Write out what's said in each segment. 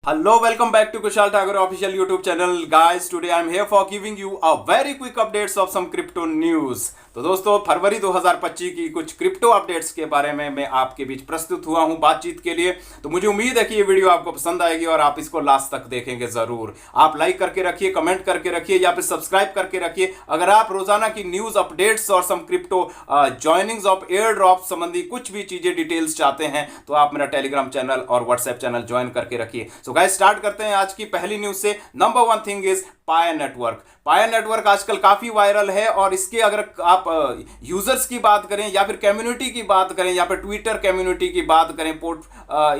Hello, welcome back to Kushal Thakur official YouTube channel. Guys, today I am here for giving you a very quick updates of some crypto news. तो दोस्तों, फरवरी 2025 की कुछ crypto updates के बारे में मैं आपके बीच प्रस्तुत हुआ हूं बातचीत के लिए। तो मुझे उम्मीद है कि ये वीडियो आपको पसंद आएगी और आप इसको लास्ट तक देखेंगे जरूर। आप लाइक करके रखिए, कमेंट करके रखिए या फिर सब्सक्राइब करके रखिए। अगर आप रोजाना की न्यूज अपडेट्स और some crypto joinings of air drop संबंधी कुछ भी चीजें डिटेल्स चाहते हैं तो आप मेरा टेलीग्राम चैनल और व्हाट्सएप चैनल ज्वाइन करके रखिए। सो गाइस, स्टार्ट करते हैं आज की पहली न्यूज से। नंबर वन थिंग इज पाया नेटवर्क। पाया नेटवर्क आजकल काफी वायरल है और इसके अगर आप यूजर्स की बात करें या फिर कम्युनिटी की बात करें या फिर ट्विटर कम्युनिटी की बात करें,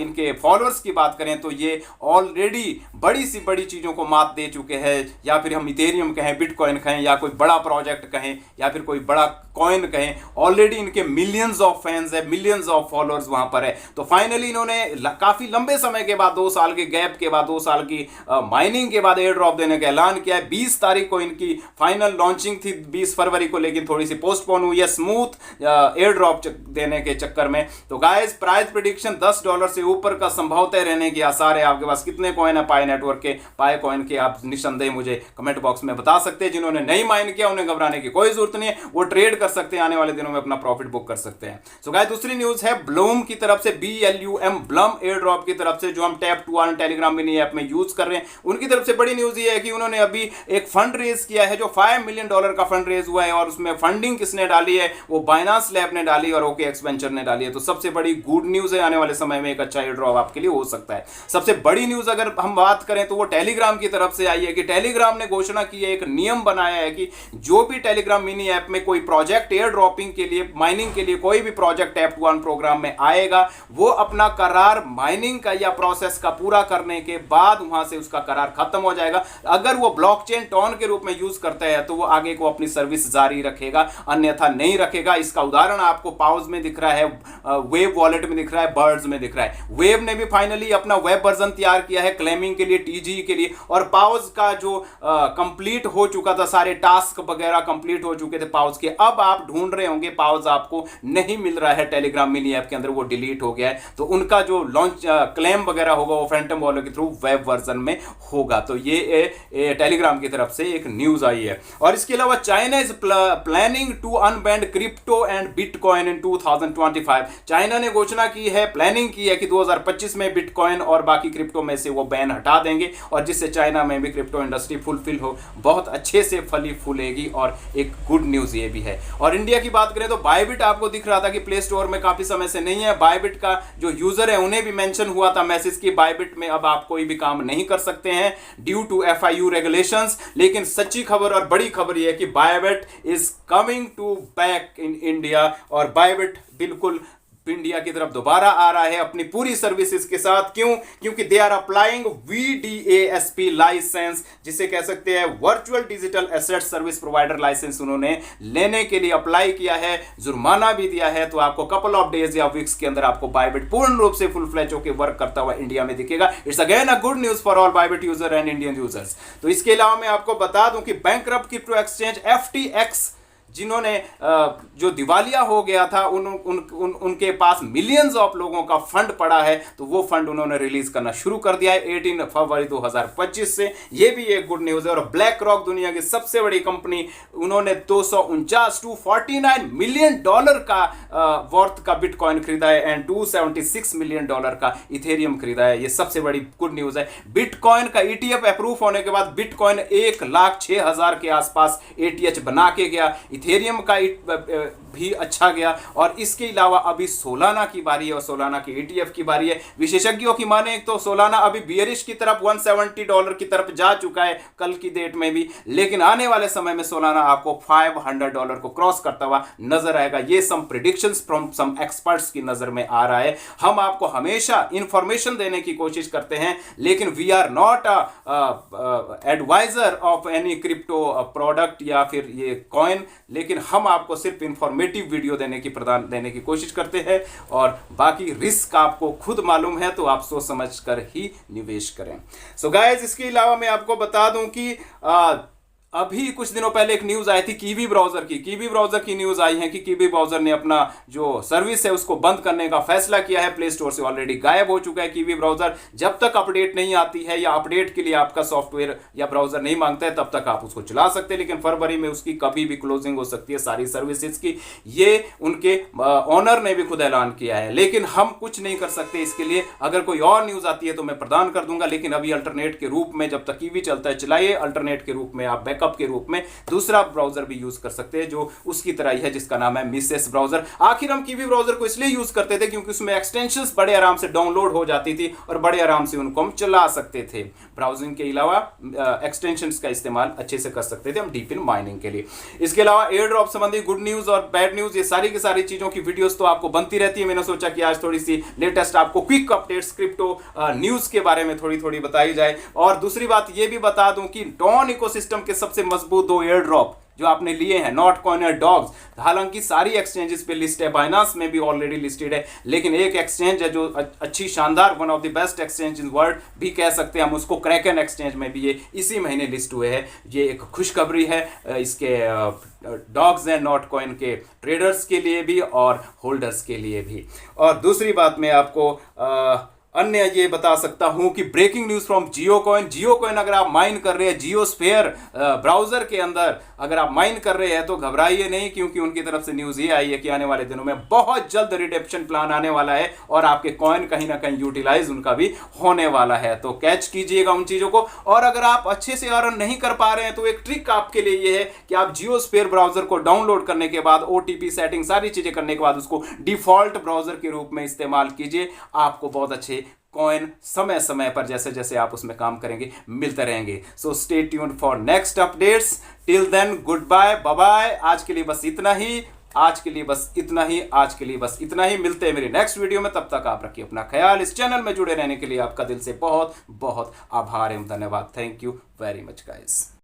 इनके फॉलोअर्स की बात करें तो ये ऑलरेडी बड़ी सी बड़ी चीजों को मात दे चुके हैं। या फिर हम इथेरियम कहें, बिटकॉइन कहें या कोई बड़ा प्रोजेक्ट कहें या फिर कोई बड़ा कॉइन कहें, ऑलरेडी इनके मिलियंस ऑफ फैंस है, मिलियंस ऑफ फॉलोअर्स वहां पर है। तो फाइनली इन्होंने काफी लंबे समय के बाद, 2 साल के गैप के बाद, 2 साल की माइनिंग के बाद एयर ड्रॉप देने का ऐलान किया है। 20 तारीख को इनकी फाइनल लॉन्चिंग थी, 20 फरवरी को, लेकिन थोड़ी सी पोस्टपोन हुई है स्मूथ एयर ड्रॉप देने के चक्कर में। तो गाइस, प्राइस प्रेडिक्शन $10 से ऊपर का संभवतः रहने की आसार है। आपके पास कितने कॉइन है पाई नेटवर्क के, पाई कॉइन के, आप निस्संदेह मुझे कमेंट बॉक्स में बता सकते हैं। जिन्होंने नहीं माइन किया उन्हें घबराने की कोई जरूरत नहीं है, वो ट्रेड कर सकते हैं, आने वाले दिनों में अपना प्रॉफिट बुक कर सकते हैं। सो गाइस, दूसरी न्यूज है ब्लूम की तरफ से, BLUM, ब्लम एयर ड्रॉप की तरफ से, जो हम tap to earn Telegram mini app में यूज कर रहे हैं। उनकी तरफ से बड़ी न्यूज ये है कि उन्होंने अभी एक फंड रेज किया है, जो $5 मिलियन का फंड रेज हुआ है और उसमें फंडिंग किसने डाली है, वो बाइनांस लैब ने डाली और OKX वेंचर ने डाली है। तो सबसे बड़ी गुड न्यूज है, आने वाले समय में एक अच्छा एयर ड्रॉप आपके लिए हो सकता है। सबसे बड़ी न्यूज अगर हम बात करें तो वो टेलीग्राम की तरफ से आई है कि टेलीग्राम ने घोषणा की है, एक नियम बनाया है कि जो भी टेलीग्राम मिनी ऐप में कोई प्रोजेक्ट एयर ड्रॉपिंग के लिए, माइनिंग के लिए कोई भी project tap to earn program में आएगा, वो अपना करार माइनिंग का या प्रोसेस का पूरा करने के बाद वहां से उसका करार खत्म हो जाएगा। अगर वो ब्लॉकचेन टॉन के रूप में यूज करता है तो वो आगे को अपनी सर्विस जारी रखेगा, अन्यथा नहीं रखेगा। इसका उदाहरण आपको पाउज में दिख रहा है, वेव वॉलेट में दिख रहा है, बर्ड्स में दिख रहा है। वेव ने भी फाइनली अपना वेब वर्जन तैयार किया है क्लेमिंग के लिए, TG के लिए, और पाउज का जो कंप्लीट हो चुका था, सारे टास्क वगैरह कंप्लीट हो चुके थे पाउज के। अब आप ढूंढ रहे होंगे पाउज आपको नहीं मिल रहा है टेलीग्राम मिनी ऐप के अंदर, वो डिलीट हो गया है। तो उनका जो लॉन्च क्लेम वगैरह होगा वो फैंटम वॉलेट के थ्रू वेब वर्जन में होगा। तो ये टेलीग्राम की तरफ से एक न्यूज आई है। और इसके अलावा China is planning to unban crypto and bitcoin in 2025। China ने घोषणा की है, प्लानिंग की है कि 2025 में बिटकॉइन और बाकी क्रिप्टो में से वो बैन हटा देंगे, और जिससे चाइना में भी क्रिप्टो इंडस्ट्री फुलफिल हो, बहुत अच्छे से फली फूलेगी। और एक गुड न्यूज ये भी है। और इंडिया की बात करें तो बायबिट आपको दिख रहा था कि प्ले स्टोर में काफी समय से नहीं है। बायबिट का जो यूजर है उन्हें भी मेंशन हुआ था मैसेज की बायबिट में अब आप कोई भी काम नहीं कर सकते हैं ड्यू टू FIU रेगुलेशंस। लेकिन सच्ची खबर और बड़ी खबर यह है कि Bybit is coming to back in India, और बायबिट बिल्कुल इंडिया की तरफ दोबारा आ रहा है अपनी पूरी सर्विसेज के साथ। क्यों? क्योंकि they are applying VDASP license, जिसे कह सकते हैं virtual digital asset service provider license, उन्होंने लेने के लिए अप्लाई किया है, जुर्माना भी दिया है। तो आपको कपल ऑफ डेज या वीक्स के अंदर आपको बायबिट पूर्ण रूप से फुल फ्लेज होकर वर्क करता हुआ इंडिया में दिखेगा। It's again a good news for all Bybit user and Indian users. तो इसके अलावा मैं आपको बता दूं कि बैंकरप्ट क्रिप्टो एक्सचेंज FTX, जिन्होंने जो दिवालिया हो गया था, उनके पास मिलियंस ऑफ लोगों का फंड पड़ा है, तो वो फंड उन्होंने रिलीज करना शुरू कर दिया है 18 फरवरी 2025 से। ये भी एक गुड न्यूज है। और ब्लैक रॉक, दुनिया की सबसे बड़ी कंपनी, उन्होंने $249 मिलियन का वर्थ का बिटकॉइन खरीदा है एंड $276 मिलियन का इथेरियम खरीदा है। ये सबसे बड़ी गुड न्यूज है। बिटकॉइन का ETF अप्रूव होने के बाद बिटकॉइन 1,06,000 के आसपास ATH बना के गया। इथेरियम का भी अच्छा गया। और इसके अलावा अभी सोलाना की बारी है और सोलाना की ETF की बारी है। विशेषज्ञों की माने तो सोलाना अभी बियरिश की तरफ $170 की तरफ जा चुका है कल की डेट में भी, लेकिन आने वाले समय में सोलाना आपको $500 को क्रॉस करता हुआ नजर आएगा। ये सम प्रेडिक्शंस फ्रॉम सम एक्सपर्ट्स की नजर में आ रहा है। हम आपको हमेशा इंफॉर्मेशन देने की कोशिश करते हैं, लेकिन we are not adviser of any crypto product या फिर ये कॉइन, लेकिन हम आपको सिर्फ इंफॉर्मेटिव वीडियो देने की कोशिश करते हैं, और बाकी रिस्क आपको खुद मालूम है, तो आप सोच समझ कर ही निवेश करें। सो गाइस, इसके अलावा मैं आपको बता दूं कि अभी कुछ दिनों पहले एक न्यूज आई थी कीवी ब्राउजर की न्यूज आई है कि कीवी ब्राउजर ने अपना जो सर्विस है उसको बंद करने का फैसला किया है। प्ले स्टोर से ऑलरेडी गायब हो चुका है कीवी ब्राउजर। जब तक अपडेट नहीं आती है या अपडेट के लिए आपका सॉफ्टवेयर या ब्राउजर नहीं मांगता है तब तक आप उसको चला सकते हैं, लेकिन फरवरी में उसकी कभी भी क्लोजिंग हो सकती है सारी सर्विसेज की। ये उनके ऑनर ने भी खुद ऐलान किया है, लेकिन हम कुछ नहीं कर सकते इसके लिए। अगर कोई और न्यूज आती है तो मैं प्रदान कर दूंगा, लेकिन अभी अल्टरनेट के रूप में जब तक कीवी चलता है चलाइए। अल्टरनेट के रूप में आप बैकअप के रूप में दूसरा ब्राउजर भी यूज कर सकते हैं जो उसकी तरह ही है, जिसका नाम है मिसेस ब्राउजर। आखिर हम कीवी ब्राउजर को इसलिए यूज करते थे क्योंकि उसमें एक्सटेंशंस बड़े आराम से डाउनलोड हो जाती थी और बड़े आराम से उनको हम चला सकते थे। ब्राउजिंग के अलावा एक्सटेंशंस का इस्तेमाल अच्छे से कर सकते थे हम डीप इन माइनिंग के लिए। इसके अलावा एयर ड्रॉप संबंधी गुड न्यूज और बैड न्यूज, ये सारी की सारी चीजों की वीडियोस तो आपको बनती रहती है। मैंने सोचा कि आज थोड़ी सी लेटेस्ट आपको क्विक अपडेट्स क्रिप्टो न्यूज के बारे में थोड़ी थोड़ी बताई जाए। और दूसरी बात ये भी बता दूं कि डॉन इकोसिस्टम के सबसे मजबूत दो एयर ड्रॉप जो आपने लिए हैं, नॉटकॉइन और डॉग्स, हालांकि सारी एक्सचेंजेस पे लिस्ट है, बाइनांस में भी ऑलरेडी लिस्टेड है, लेकिन एक एक्सचेंज है जो अच्छी शानदार, one of the best exchange in world भी कह सकते हैं हम उसको, क्रैकन एक्सचेंज में भी ये इसी महीने लिस्ट हुए हैं। ये एक खुशखबरी है इसके डॉग्स हैं नॉटकॉइन के ट्रेडर्स के लिए भी और होल्डर्स के लिए भी। और दूसरी बात मैं आपको अन्य ये बता सकता हूं कि breaking news from Jio coin अगर आप माइन कर रहे हैं जियोस्फेयर ब्राउजर के अंदर, अगर आप माइन कर रहे हैं तो घबराइए नहीं, क्योंकि उनकी तरफ से न्यूज ये आई है कि आने वाले दिनों में बहुत जल्द रिडेप्शन प्लान आने वाला है और आपके कॉइन कहीं ना कहीं यूटिलाइज उनका भी होने वाला है। तो कैच कीजिएगा उन चीजों को। और अगर आप अच्छे से अर्न नहीं कर पा रहे हैं तो एक ट्रिक आपके लिए ये है कि आप जियोस्फेयर ब्राउजर को डाउनलोड करने के बाद ओटीपी सेटिंग सारी चीजें करने के बाद उसको डिफॉल्ट ब्राउजर के रूप में इस्तेमाल कीजिए। आपको बहुत अच्छे कॉइन समय समय पर जैसे जैसे आप उसमें काम करेंगे मिलते रहेंगे। So stay tuned for next updates. Till then goodbye, bye bye. आज के लिए बस इतना ही, आज के लिए बस इतना ही। मिलते हैं मेरी नेक्स्ट वीडियो में, तब तक आप रखिए अपना ख्याल। इस चैनल में जुड़े रहने के लिए आपका दिल से बहुत बहुत आभार एवं धन्यवाद। Thank you very much guys.